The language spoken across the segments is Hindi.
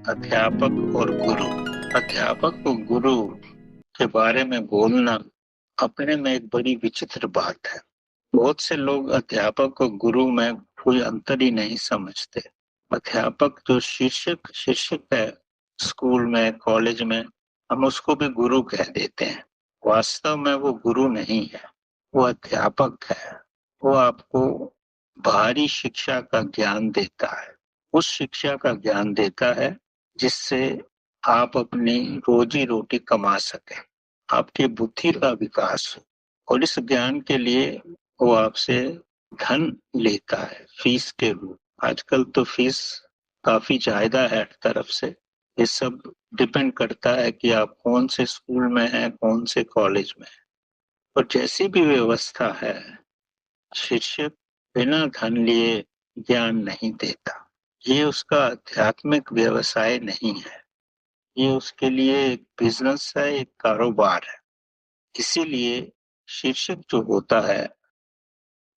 अध्यापक और गुरु। अध्यापक और गुरु के बारे में बोलना अपने में एक बड़ी विचित्र बात है। बहुत से लोग अध्यापक और गुरु में कोई अंतर ही नहीं समझते। अध्यापक जो शिक्षक शिक्षक है स्कूल में कॉलेज में, हम उसको भी गुरु कह देते हैं। वास्तव में वो गुरु नहीं है, वो अध्यापक है। वो आपको बाहरी शिक्षा का ज्ञान देता है, उस शिक्षा का ज्ञान देता है जिससे आप अपनी रोजी रोटी कमा सके, आपकी बुद्धि का विकास हो। और इस ज्ञान के लिए वो आपसे धन लेता है फीस के रूप। आजकल तो फीस काफी ज्यादा है हर तरफ से। ये सब डिपेंड करता है कि आप कौन से स्कूल में हैं, कौन से कॉलेज में हैं। और जैसी भी व्यवस्था है, शिक्षक बिना धन लिए ज्ञान नहीं देता। ये उसका आध्यात्मिक व्यवसाय नहीं है, ये उसके लिए एक बिजनेस है, एक कारोबार है। इसीलिए शिक्षक जो होता है,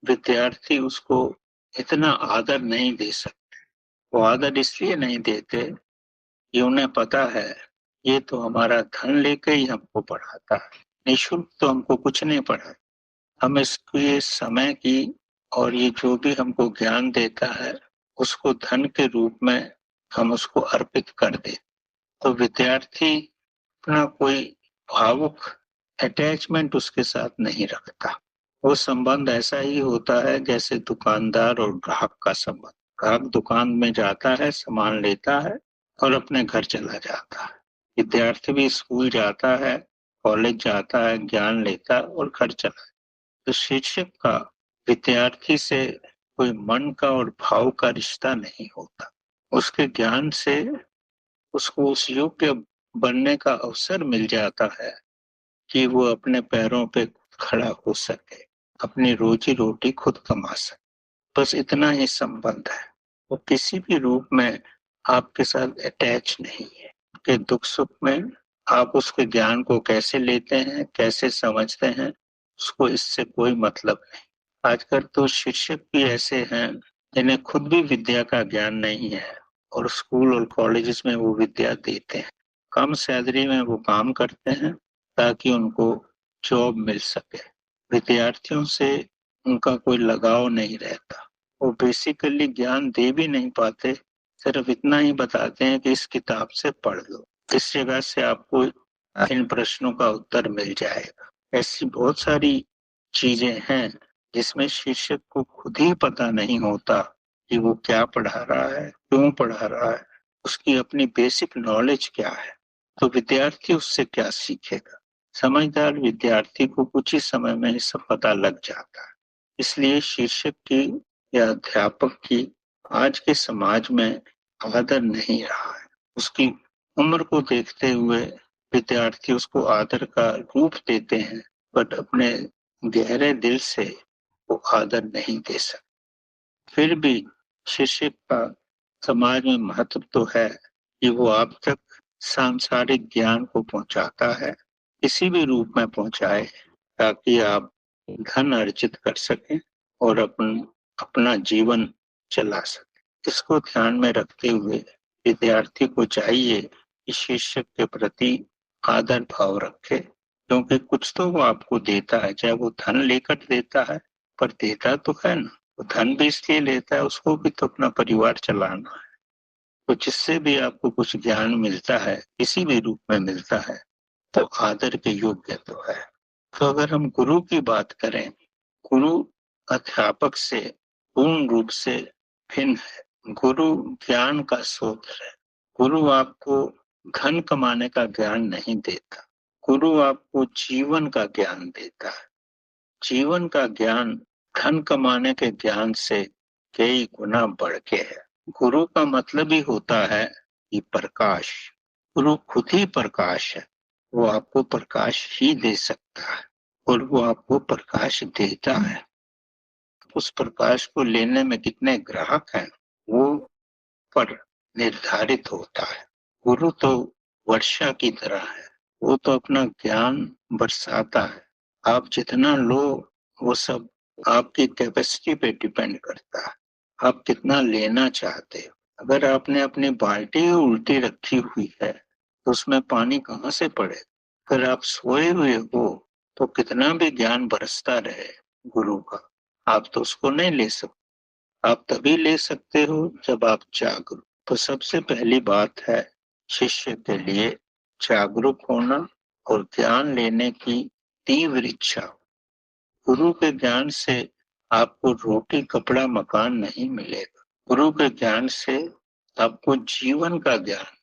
विद्यार्थी उसको इतना आदर नहीं दे सकते। वो आदर इसलिए नहीं देते कि उन्हें पता है ये तो हमारा धन लेके ही हमको पढ़ाता है, निःशुल्क तो हमको कुछ नहीं पढ़ाता। हम इसके समय की और ये जो भी हमको ज्ञान देता है उसको धन के रूप में हम उसको अर्पित कर दे। तो विद्यार्थी अपना कोई भावुक अटैचमेंट उसके साथ नहीं रखता। वो संबंध ऐसा ही होता है जैसे दुकानदार और ग्राहक का संबंध। ग्राहक दुकान में जाता है, सामान लेता है और अपने घर चला जाता है। विद्यार्थी भी स्कूल जाता है, कॉलेज जाता है, ज्ञान लेता है और घर चला जाता है। तो शिक्षक का विद्यार्थी से कोई मन का और भाव का रिश्ता नहीं होता। उसके ज्ञान से उसको उस योग्य बनने का अवसर मिल जाता है कि वो अपने पैरों पे खड़ा हो सके, अपनी रोजी रोटी खुद कमा सके। बस इतना ही संबंध है। वो किसी भी रूप में आपके साथ अटैच नहीं है कि दुख सुख में आप उसके ज्ञान को कैसे लेते हैं, कैसे समझते हैं, उसको इससे कोई मतलब नहीं। आजकल तो शिक्षक भी ऐसे हैं जिन्हें खुद भी विद्या का ज्ञान नहीं है और स्कूल और कॉलेजेस में वो विद्या देते हैं। कम सैलरी में वो काम करते हैं ताकि उनको जॉब मिल सके। विद्यार्थियों से उनका कोई लगाव नहीं रहता। वो बेसिकली ज्ञान दे भी नहीं पाते, सिर्फ इतना ही बताते हैं कि इस किताब से पढ़ लो, इस जगह से आपको इन प्रश्नों का उत्तर मिल जाएगा। ऐसी बहुत सारी चीजें हैं जिसमें शिक्षक को खुद ही पता नहीं होता कि वो क्या पढ़ा रहा है, क्यों पढ़ा रहा है, उसकी अपनी बेसिक नॉलेज क्या है। तो विद्यार्थी उससे क्या सीखेगा। समझदार विद्यार्थी को कुछ ही समय में ही सब पता लग जाता है। इसलिए शिक्षक की या अध्यापक की आज के समाज में आदर नहीं रहा है। उसकी उम्र को देखते हुए विद्यार्थी उसको आदर का रूप देते हैं, बट अपने गहरे दिल से वो आदर नहीं दे सकते। फिर भी शिक्षक का समाज में महत्व तो है कि वो आप तक सांसारिक ज्ञान को पहुंचाता है, किसी भी रूप में पहुंचाए, ताकि आप धन अर्जित कर सकें और अपना जीवन चला सकें। इसको ध्यान में रखते हुए विद्यार्थी को चाहिए कि शिक्षक के प्रति आदर भाव रखे, क्योंकि कुछ तो वो आपको देता है, चाहे वो धन लेकर देता है, पर देता तो है ना। वो धन भी इसलिए लेता है, उसको भी तो अपना परिवार चलाना है। तो जिससे भी आपको कुछ ज्ञान मिलता है, किसी भी रूप में मिलता है, तो आदर के योग्य तो है। तो अगर हम गुरु की बात करें, गुरु अध्यापक से पूर्ण रूप से भिन्न है। गुरु ज्ञान का स्रोत है। गुरु आपको धन कमाने का ज्ञान नहीं देता, गुरु आपको जीवन का ज्ञान देता है। जीवन का ज्ञान धन कमाने के ज्ञान से कई गुना बढ़ के है। गुरु का मतलब ही होता है कि प्रकाश। गुरु खुद ही प्रकाश है। वो आपको प्रकाश ही दे सकता है और वो आपको प्रकाश देता है। उस प्रकाश को लेने में कितने ग्राहक हैं वो पर निर्धारित होता है। गुरु तो वर्षा की तरह है, वो तो अपना ज्ञान बरसाता है। आप जितना लो वो सब आपकी कैपेसिटी पे डिपेंड करता है, आप कितना लेना चाहते हो। अगर आपने अपनी बाल्टी उल्टी रखी हुई है तो उसमें पानी कहाँ से पड़े। अगर आप सोए हुए हो तो कितना भी ज्ञान बरसता रहे गुरु का, आप तो उसको नहीं ले सकते। आप तभी ले सकते हो जब आप जागरूक। तो सबसे पहली बात है शिष्य के लिए जागरूक होना और ज्ञान लेने की तीव्र इच्छा। गुरु के ज्ञान से आपको रोटी कपड़ा मकान नहीं मिलेगा। गुरु के ज्ञान से आपको जीवन का ज्ञान,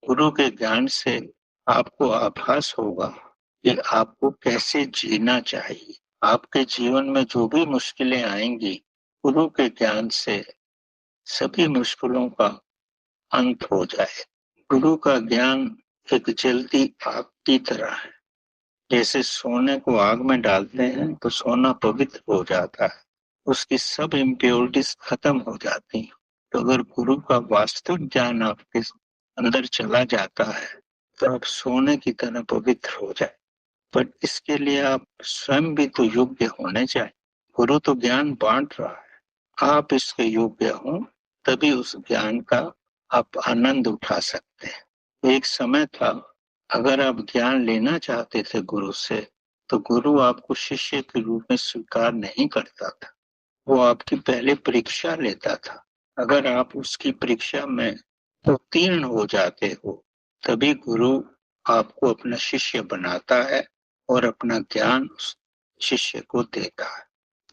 गुरु के ज्ञान से आपको आभास होगा कि आपको कैसे जीना चाहिए। आपके जीवन में जो भी मुश्किलें आएंगी, गुरु के ज्ञान से सभी मुश्किलों का अंत हो जाए। गुरु का ज्ञान एक जलती आग की तरह है। जैसे सोने को आग में डालते हैं तो सोना पवित्र हो जाता है, उसकी सब इम्प्योरिटीज खत्म हो जाती हैं। तो अगर गुरु का वास्तविक ज्ञान आपके अंदर चला जाता है तो आप सोने की तरह पवित्र हो जाए। पर इसके लिए आप स्वयं भी तो योग्य होने चाहिए। गुरु तो ज्ञान बांट रहा है, आप इसके योग्य हो तभी उस ज्ञान का आप आनंद उठा सकते हैं। एक समय था, अगर आप ज्ञान लेना चाहते थे गुरु से तो गुरु आपको शिष्य के रूप में स्वीकार नहीं करता था। वो आपकी पहले परीक्षा लेता था। अगर आप उसकी परीक्षा में उत्तीर्ण हो जाते हो तभी गुरु आपको अपना शिष्य बनाता है और अपना ज्ञान उस शिष्य को देता है।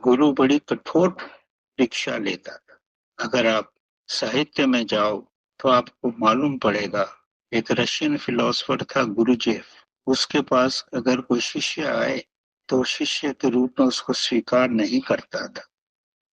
गुरु बड़ी कठोर परीक्षा लेता था। अगर आप साहित्य में जाओ तो आपको मालूम पड़ेगा, एक रशियन फिलोसोफर था गुरुजेफ। उसके पास अगर कोई शिष्य आए तो शिष्य के रूप में उसको स्वीकार नहीं करता था।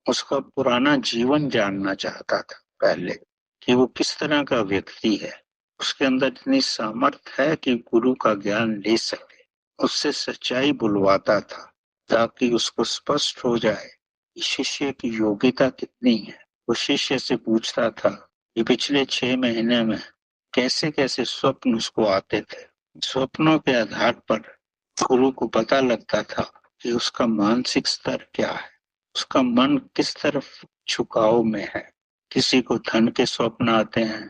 उसका पुराना जीवन जानना चाहता था पहले, कि वो किस तरह का व्यक्ति है, उसके अंदर इतनी सामर्थ्य है कि गुरु का ज्ञान ले सके। उससे सच्चाई बुलवाता था ताकि उसको स्पष्ट हो जाए कि शिष्य की योग्यता कितनी है। वो शिष्य से पूछता था कि पिछले 6 महीने में कैसे कैसे स्वप्न उसको आते थे। स्वप्नों के आधार पर गुरु को पता लगता था कि उसका मानसिक स्तर क्या है, उसका मन किस तरफ झुकाव में है। किसी को धन के स्वप्न आते हैं,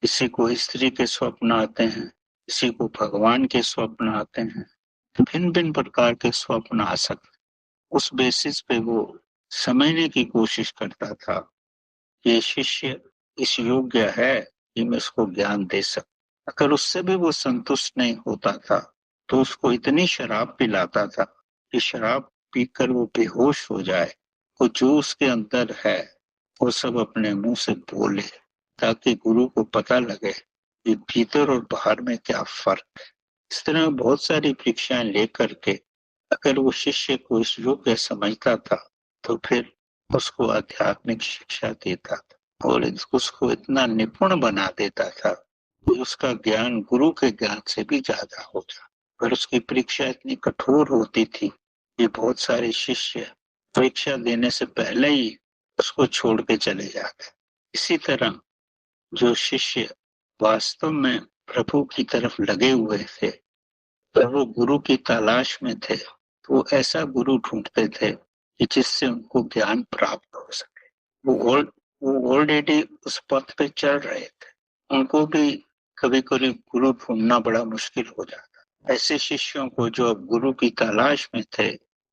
किसी को स्त्री के स्वप्न आते हैं, किसी को भगवान के स्वप्न आते हैं। भिन्न भिन्न प्रकार के स्वप्न आ सकते। उस बेसिस पे वो समझने की कोशिश करता था कि शिष्य इस योग्य है कि मैं उसको ज्ञान दे सकूं। अगर उससे भी वो संतुष्ट नहीं होता था तो उसको इतनी शराब पिलाता था कि शराब पीकर वो बेहोश हो जाए। वो जो उसके अंदर है वो सब अपने मुंह से बोले, ताकि गुरु को पता लगे कि भीतर और बाहर में क्या फर्क है। इस तरह बहुत सारी परीक्षाएं लेकर के अगर वो शिष्य को इस योग्य समझता था तो फिर उसको आध्यात्मिक शिक्षा देता था और उसको इतना निपुण बना देता था कि उसका ज्ञान गुरु के ज्ञान से भी ज्यादा हो जाता। पर उसकी परीक्षा इतनी कठोर होती थी कि बहुत सारे शिष्य परीक्षा देने से पहले ही उसको छोड़ के चले जाते। इसी तरह जो शिष्य वास्तव में प्रभु की तरफ लगे हुए थे, जब वो गुरु की तलाश में थे तो वो ऐसा गुरु ढूंढते थे कि जिससे उनको ज्ञान प्राप्त हो सके। वो ऑलरेडी उस पथ पे चल रहे थे, उनको भी कभी कभी गुरु ढूंढना बड़ा मुश्किल हो जाता। ऐसे शिष्यों को जो अब गुरु की तलाश में थे,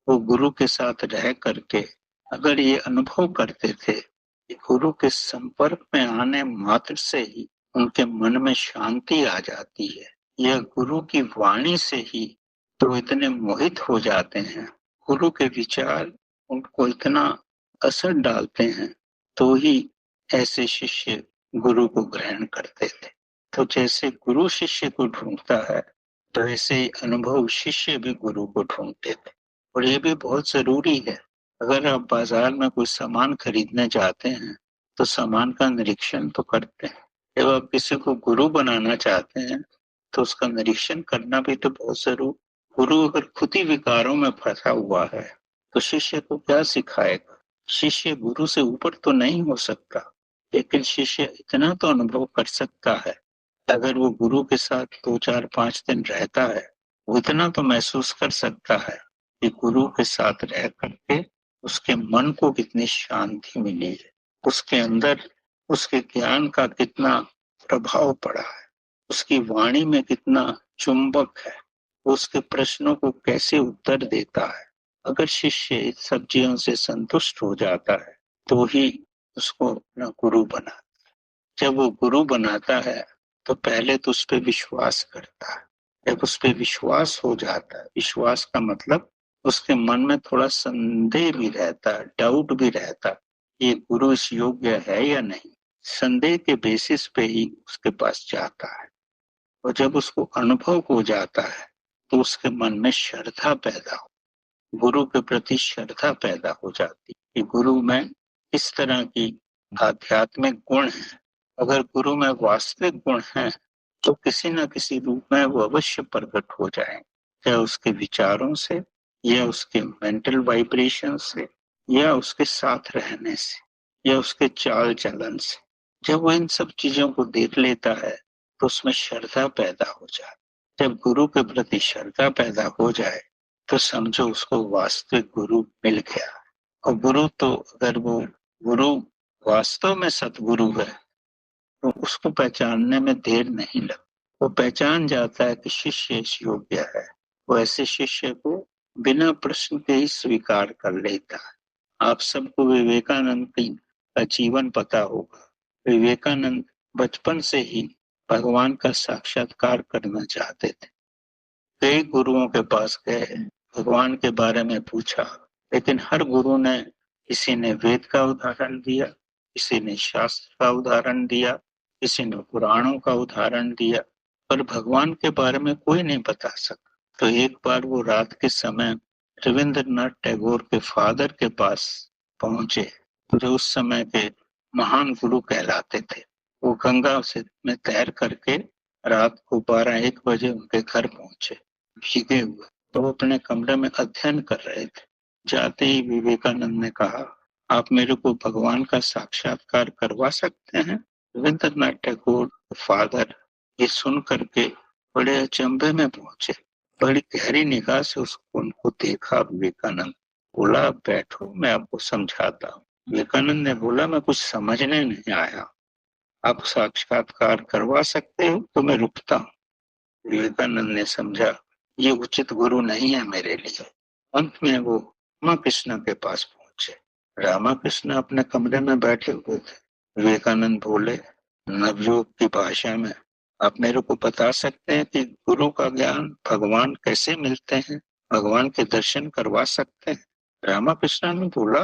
वो गुरु के साथ रह करके अगर ये अनुभव करते थे कि गुरु के संपर्क में आने मात्र से ही उनके मन में शांति आ जाती है, यह गुरु की वाणी से ही तो इतने मोहित हो जाते हैं, गुरु के विचार उनको इतना असर डालते हैं, तो ही ऐसे शिष्य गुरु को ग्रहण करते थे। तो जैसे गुरु शिष्य को ढूंढता है तो ऐसे ही अनुभव शिष्य भी गुरु को ढूंढते थे। और ये भी बहुत जरूरी है। अगर आप बाजार में कोई सामान खरीदने जाते हैं तो सामान का निरीक्षण तो करते हैं। जब आप किसी को गुरु बनाना चाहते हैं तो उसका निरीक्षण करना भी तो बहुत जरूरी। गुरु अगर खुद ही विकारों में फंसा हुआ है तो शिष्य को क्या सिखाएगा। शिष्य गुरु से ऊपर तो नहीं हो सकता, लेकिन शिष्य इतना तो अनुभव कर सकता है। अगर वो गुरु के साथ 2 4 5 दिन रहता है, वो इतना तो महसूस कर सकता है कि गुरु के साथ रह करके उसके मन को कितनी शांति मिली है, उसके अंदर उसके ज्ञान का कितना प्रभाव पड़ा है, उसकी वाणी में कितना चुंबक है, उसके प्रश्नों को कैसे उत्तर देता है। अगर शिष्य इस सब चीजों से संतुष्ट हो जाता है तो ही उसको अपना गुरु बना। जब वो गुरु बनाता है तो पहले तो उस पर विश्वास करता है। जब उस पर विश्वास हो जाता है, विश्वास का मतलब उसके मन में थोड़ा संदेह भी रहता है, डाउट भी रहता है, ये गुरु इस योग्य है या नहीं। संदेह के बेसिस पे ही उसके पास जाता है। और जब उसको अनुभव हो जाता है तो उसके मन में श्रद्धा पैदा हो, गुरु के प्रति श्रद्धा पैदा हो जाती कि गुरु में इस तरह की आध्यात्मिक गुण है। अगर गुरु में वास्तविक गुण है तो किसी न किसी रूप में वो अवश्य प्रकट हो जाए, चाहे उसके विचारों से या उसके मेंटल वाइब्रेशन से या उसके साथ रहने से या उसके चाल चलन से। जब वो इन सब चीजों को देख लेता है तो उसमें श्रद्धा पैदा हो जाए। जब गुरु के प्रति श्रद्धा पैदा हो जाए तो समझो उसको वास्तविक गुरु मिल गया। और गुरु तो अगर वो गुरु वास्तव में सतगुरु है तो उसको पहचानने में देर नहीं लगती। वो पहचान जाता है कि शिष्य इस योग्य है। वो ऐसे शिष्य को बिना प्रश्न के ही स्वीकार कर लेता है। आप सबको विवेकानंद का जीवन पता होगा। विवेकानंद बचपन से ही भगवान का साक्षात्कार करना चाहते थे। कई गुरुओं के पास गए, भगवान के बारे में पूछा, लेकिन हर गुरु ने, किसी ने वेद का उदाहरण दिया, किसी ने शास्त्र का उदाहरण दिया, किसी ने पुराणों का उदाहरण दिया, पर भगवान के बारे में कोई नहीं बता सका। तो एक बार वो रात के समय रविंद्रनाथ टैगोर के फादर के पास पहुंचे, जो उस समय के महान गुरु कहलाते थे। वो गंगा से में तैर करके रात को 12-1 बजे उनके घर पहुंचे, भीगे हुए। तो वो अपने कमरे में अध्ययन कर रहे थे। जाते ही विवेकानंद ने कहा, आप मेरे को भगवान का साक्षात्कार करवा सकते हैं? रविंद्रनाथ टैगोर फादर ये सुन करके बड़े अचंभे में पहुंचे। बड़ी गहरी निगाह से उसको उनको देखा। विवेकानंद बोला, बैठो, मैं आपको समझाता हूँ। विवेकानंद ने बोला, मैं कुछ समझने नहीं आया, आप साक्षात्कार करवा सकते हो तो मैं रुकता हूँ। विवेकानंद ने समझा ये उचित गुरु नहीं है मेरे लिए। अंत में वो रामाकृष्ण के पास पहुंचे। रामाकृष्ण अपने कमरे में बैठे हुए थे। विवेकानंद बोले, नवयुग की भाषा में आप मेरे को बता सकते हैं कि गुरु का ज्ञान, भगवान कैसे मिलते हैं, भगवान के दर्शन करवा सकते हैं? रामाकृष्ण ने बोला,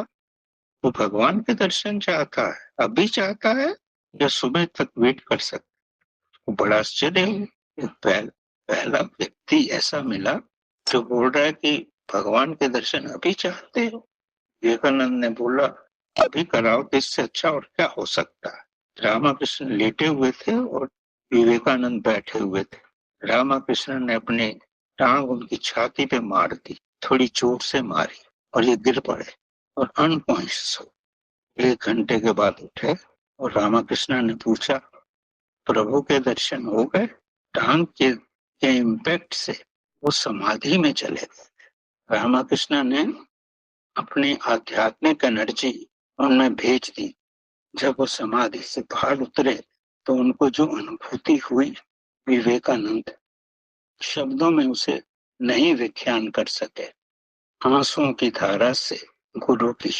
वो भगवान के दर्शन चाहता है, अभी चाहता है या सुबह तक वेट कर सकता? बड़ा आश्चर्य हुआ। पहला व्यक्ति ऐसा मिला जो बोल रहा है कि भगवान के दर्शन अभी चाहते हो। विवेकानंद ने बोला, अभी कराओ तो इससे अच्छा और क्या हो सकता है। रामाकृष्ण लेटे हुए थे और विवेकानंद बैठे हुए थे। रामाकृष्ण ने अपनी टांग उनकी छाती पे मार दी, थोड़ी जोर से मारी, और ये गिर पड़े और अनकॉन्शियस हो। 1 घंटे के बाद उठे और रामाकृष्ण ने पूछा, प्रभु के दर्शन हो गए? टांग के इम्पैक्ट से वो समाधि में चले गए। रामाकृष्ण ने अपनी आध्यात्मिक एनर्जी उनमें भेज दी। जब वो समाधि से बाहर उतरे तो उनको जो अनुभूति हुई, विवेकानंद शब्दों में उसे नहीं व्याख्यान कर सके। आंसुओं की धारा से गुरु की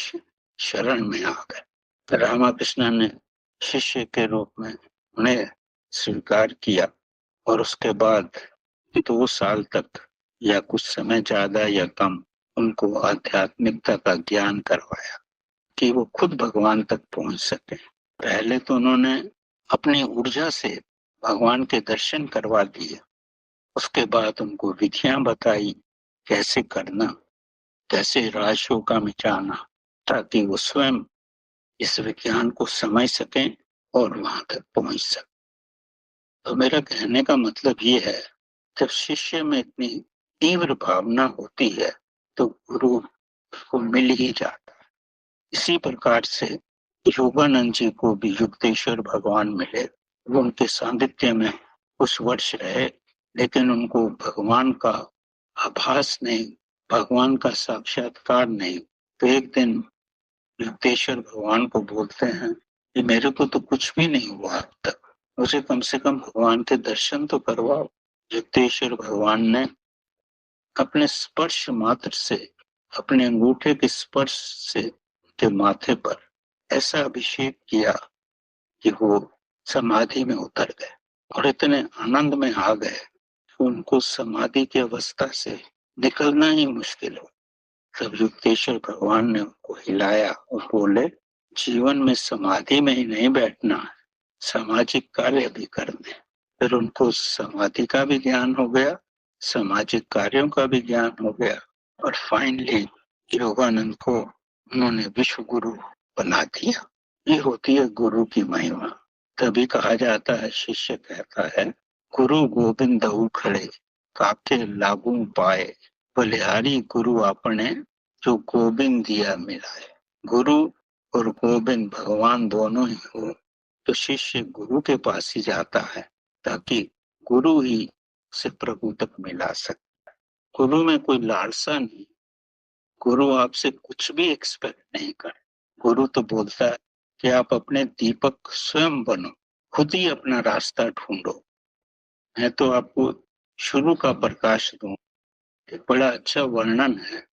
शरण में आ गए। रामाकृष्ण ने शिष्य के रूप में उन्हें स्वीकार किया और उसके बाद 2 साल तक या कुछ समय ज्यादा या कम उनको आध्यात्मिकता का ज्ञान करवाया कि वो खुद भगवान तक पहुंच सके। पहले तो उन्होंने अपनी ऊर्जा से भगवान के दर्शन करवा दिए, उसके बाद उनको विधियां बताई कैसे करना, कैसे राजों का मिटाना, ताकि वो स्वयं इस विज्ञान को समझ सकें और वहां तक पहुंच सकें। तो मेरा कहने का मतलब ये है, जब शिष्य में इतनी तीव्र भावना होती है तो गुरु उसको मिल ही जाता है। इसी प्रकार से योगानंद जी को भी युक्तेश्वर भगवान मिले। वो उनके सानिध्य में कुछ वर्ष रहे, लेकिन उनको भगवान का आभास नहीं, भगवान का साक्षात्कार नहीं। तो एक दिन युक्तेश्वर भगवान को बोलते हैं कि मेरे को तो कुछ भी नहीं हुआ अब तक, मुझे कम से कम भगवान के दर्शन तो करवाओ। युक्तेश्वर भगवान ने अपने स्पर्श मात्र से, अपने अंगूठे के स्पर्श से के माथे पर ऐसा अभिषेक किया कि वो समाधि में उतर गए और इतने आनंद में आ गए कि उनको समाधि की अवस्था से निकलना ही मुश्किल हो। तब युक्तेश्वर भगवान ने उनको हिलाया और बोले, जीवन में समाधि में ही नहीं बैठना है, सामाजिक कार्य भी करने। फिर उनको समाधि का भी ज्ञान हो गया, सामाजिक कार्यों का भी ज्ञान हो गया और फाइनली योगानंद को उन्होंने विश्व गुरु बना दिया। ये होती है गुरु की महिमा। तभी कहा जाता है, शिष्य कहता है, गुरु गोविंद दऊ खड़े काके लागू पाए, बलिहारी गुरु आपने जो गोविंद दिया मिलाए। गुरु और गोविंद भगवान दोनों ही हो तो शिष्य गुरु के पास ही जाता है ताकि गुरु ही से प्रभु तक मिला सके। गुरु में कोई लालसा नहीं, गुरु आपसे कुछ भी एक्सपेक्ट नहीं करे। गुरु तो बोलता है कि आप अपने दीपक स्वयं बनो, खुद ही अपना रास्ता ढूंढो, मैं तो आपको शुरू का प्रकाश दूं। एक बड़ा अच्छा वर्णन है।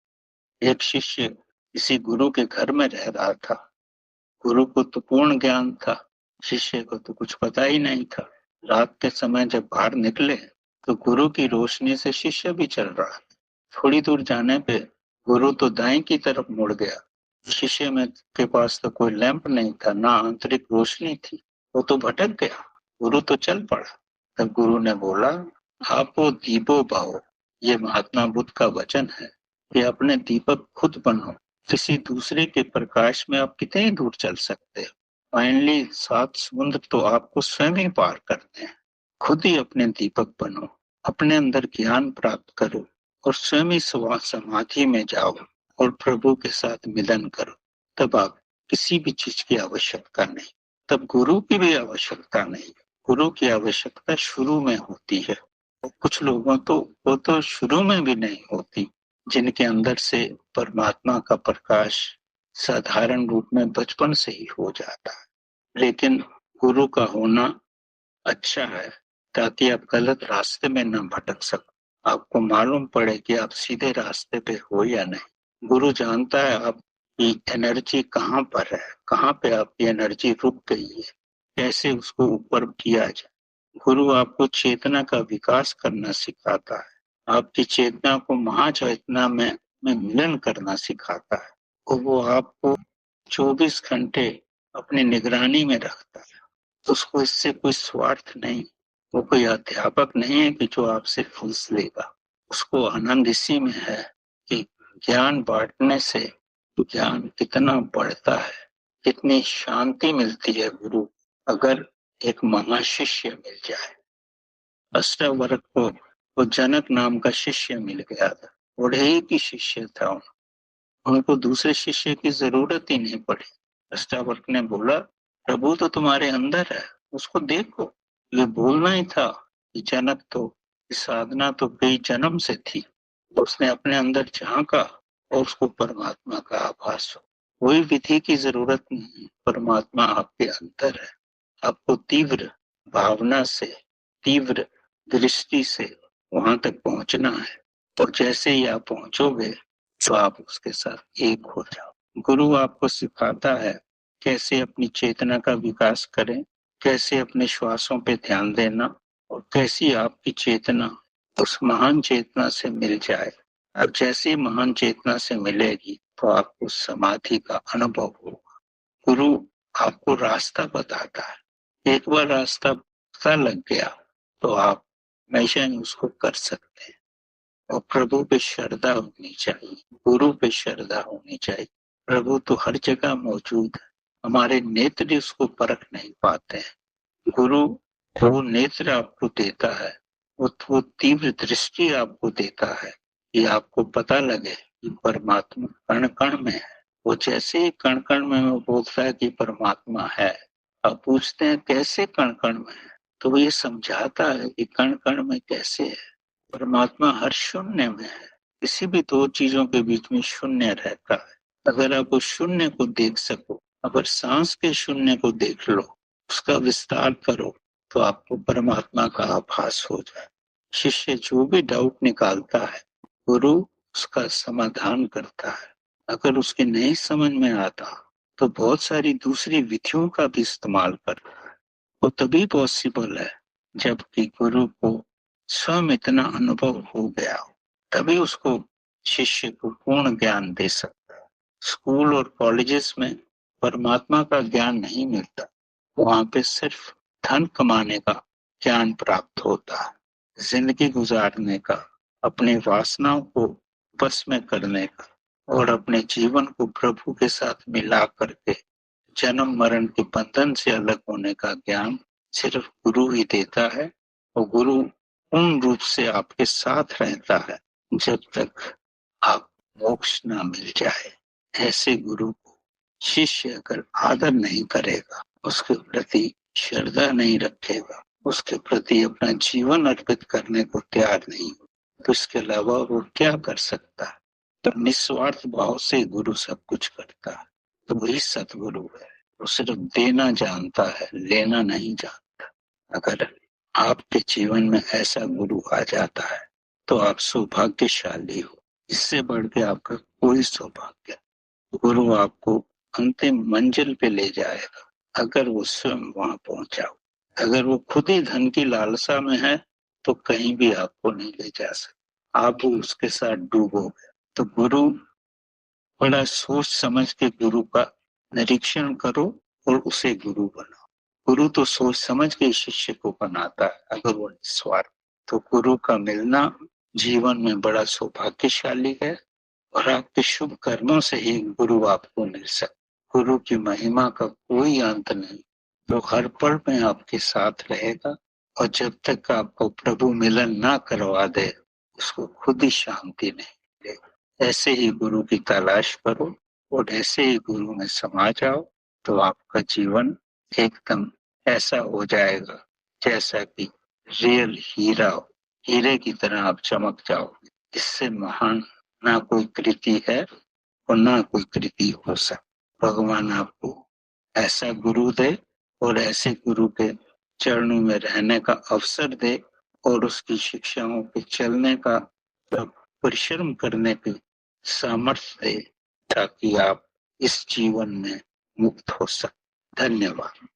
एक शिष्य किसी गुरु के घर में रह रहा था। गुरु को तो पूर्ण ज्ञान था, शिष्य को तो कुछ पता ही नहीं था। रात के समय जब बाहर निकले तो गुरु की रोशनी से शिष्य भी चल रहा था। थोड़ी दूर जाने पे गुरु तो दाएं की तरफ मुड़ गया। शिष्य में के पास तो कोई लैंप नहीं था, ना आंतरिक रोशनी थी, वो तो भटक गया। गुरु तो चल पड़ा। तब गुरु ने बोला, आपो दीपो भाओ। ये महात्मा बुद्ध का वचन है कि अपने दीपक खुद बनो। किसी दूसरे के प्रकाश में आप कितनी दूर चल सकते हो। फाइनली 7 समुद्र तो आपको स्वयं ही पार करते हैं। खुद ही अपने दीपक बनो, अपने अंदर ज्ञान प्राप्त करो और स्वयं ही समाधि में जाओ और प्रभु के साथ मिलन करो। तब आप किसी भी चीज की आवश्यकता नहीं, तब गुरु की भी आवश्यकता नहीं। गुरु की आवश्यकता शुरू में होती है और कुछ लोगों तो वो तो शुरू में भी नहीं होती, जिनके अंदर से परमात्मा का प्रकाश साधारण रूप में बचपन से ही हो जाता है। लेकिन गुरु का होना अच्छा है ताकि आप गलत रास्ते में न भटक सको। आपको मालूम पड़े कि आप सीधे रास्ते पे हो या नहीं। गुरु जानता है आपकी एनर्जी कहाँ पर है, कहाँ पे आपकी एनर्जी रुक गई है, कैसे उसको ऊपर किया जाए। गुरु आपको चेतना का विकास करना सिखाता है, आपकी चेतना को महाचेतना में मिलन करना सिखाता है और वो आपको 24 घंटे अपनी निगरानी में रखता है। उसको इससे कोई स्वार्थ नहीं, वो कोई अध्यापक नहीं है कि जो आपसे फीस लेगा। उसको आनंद इसी में है कि ज्ञान बांटने से ज्ञान कितना बढ़ता है, कितनी शांति मिलती है। गुरु अगर एक महाशिष्य मिल जाए, अष्टावक्र को वो जनक नाम का शिष्य मिल गया था, बड़े ही शिष्य था, उनको दूसरे शिष्य की जरूरत ही नहीं पड़ी। अष्टावक्र ने बोला, प्रभु तो तुम्हारे अंदर है, उसको देखो। ये बोलना ही था कि जनक तो साधना तो कई जन्म से थी, उसने अपने अंदर झांका और उसको परमात्मा का आभास हो। कोई विधि की जरूरत नहीं, परमात्मा आपके अंदर है। आपको तीव्र भावना से, तीव्र दृष्टि से वहां तक पहुंचना है और जैसे ही आप पहुंचोगे तो आप उसके साथ एक हो जाओ। गुरु आपको सिखाता है कैसे अपनी चेतना का विकास करें, कैसे अपने श्वासों पे ध्यान देना और कैसी आपकी चेतना उस महान चेतना से मिल जाए। अब जैसी महान चेतना से मिलेगी तो आपको समाधि का अनुभव होगा। गुरु आपको रास्ता बताता है। एक बार रास्ता पता लग गया तो आप हमेशा ही उसको कर सकते हैं। और प्रभु पे श्रद्धा होनी चाहिए, गुरु पे श्रद्धा होनी चाहिए। प्रभु तो हर जगह मौजूद है, हमारे नेत्र उसको परख नहीं पाते हैं। गुरु वो नेत्र आपको देता है, वो तीव्र दृष्टि आपको देता है कि आपको पता लगे कि परमात्मा कण कण में है। वो जैसे ही कण कण में वो बोलता है कि परमात्मा है, आप पूछते हैं कैसे कण कण में है, तो वो ये समझाता है कि कण कण में कैसे है। परमात्मा हर शून्य में है, किसी भी दो चीजों के बीच में शून्य रहता है। अगर आप उस शून्य को देख सको अगर सांस के शून्य को देख लो, उसका विस्तार करो, तो आपको परमात्मा का आभास हो जाए। शिष्य जो भी डाउट निकालता है, गुरु उसका समाधान करता है। अगर उसके नहीं समझ में आता, तो बहुत सारी दूसरी विधियों का भी इस्तेमाल करता है। वो तभी पॉसिबल है जबकि गुरु को स्वयं इतना अनुभव हो गया हो, तभी उसको शिष्य को पूर्ण ज्ञान दे सकता है। स्कूल और कॉलेजेस में परमात्मा का ज्ञान नहीं मिलता, वहां पे सिर्फ धन कमाने का ज्ञान प्राप्त होता है, जिंदगी गुजारने का, अपनी वासनाओं को बस में करने का और अपने जीवन को प्रभु के साथ मिला करके जन्म मरण के बंधन से अलग होने का ज्ञान सिर्फ गुरु ही देता है। और गुरु पूर्ण रूप से आपके साथ रहता है जब तक आप मोक्ष ना मिल जाए। ऐसे गुरु को शिष्य अगर आदर नहीं करेगा, उसके प्रति श्रद्धा नहीं रखेगा, उसके प्रति अपना जीवन अर्पित करने को तैयार नहीं हो, तो इसके अलावा वो क्या कर सकता है। तो निस्वार्थ भाव से गुरु सब कुछ करता है, तो वही सतगुरु है। वो सिर्फ देना जानता है, लेना नहीं जानता। अगर आपके जीवन में ऐसा गुरु आ जाता है, तो आप सौभाग्यशाली हो। इससे बढ़ के आपका कोई सौभाग्य। गुरु आपको अंतिम मंजिल पे ले जाएगा, अगर वो स्वयं वहां पहुंचा हो। अगर वो खुद ही धन की लालसा में है, तो कहीं भी आपको नहीं ले जा सकता, आप उसके साथ डूबोगे। तो गुरु, बड़ा सोच समझ के गुरु का निरीक्षण करो और उसे गुरु बनाओ। गुरु तो सोच समझ के शिष्य को बनाता है, अगर वो निस्वार्थ। तो गुरु का मिलना जीवन में बड़ा सौभाग्यशाली है, और आपके शुभ कर्मों से ही गुरु आपको मिल सकता। गुरु की महिमा का कोई अंत नहीं, जो हर पल में आपके साथ रहेगा, और जब तक आपको प्रभु मिलन ना करवा दे, उसको खुद ही शांति नहीं मिलेगी। ऐसे ही गुरु की तलाश करो और ऐसे ही गुरु में समा जाओ, तो आपका जीवन एकदम ऐसा हो जाएगा जैसा कि रियल हीरा हो। हीरे की तरह आप चमक जाओगे। इससे महान ना कोई कृति है और ना कोई कृति हो सकती। भगवान आपको ऐसा गुरु दे और ऐसे गुरु के चरणों में रहने का अवसर दे, और उसकी शिक्षाओं पे चलने का, परिश्रम करने की सामर्थ्य दे, ताकि आप इस जीवन में मुक्त हो सके। धन्यवाद।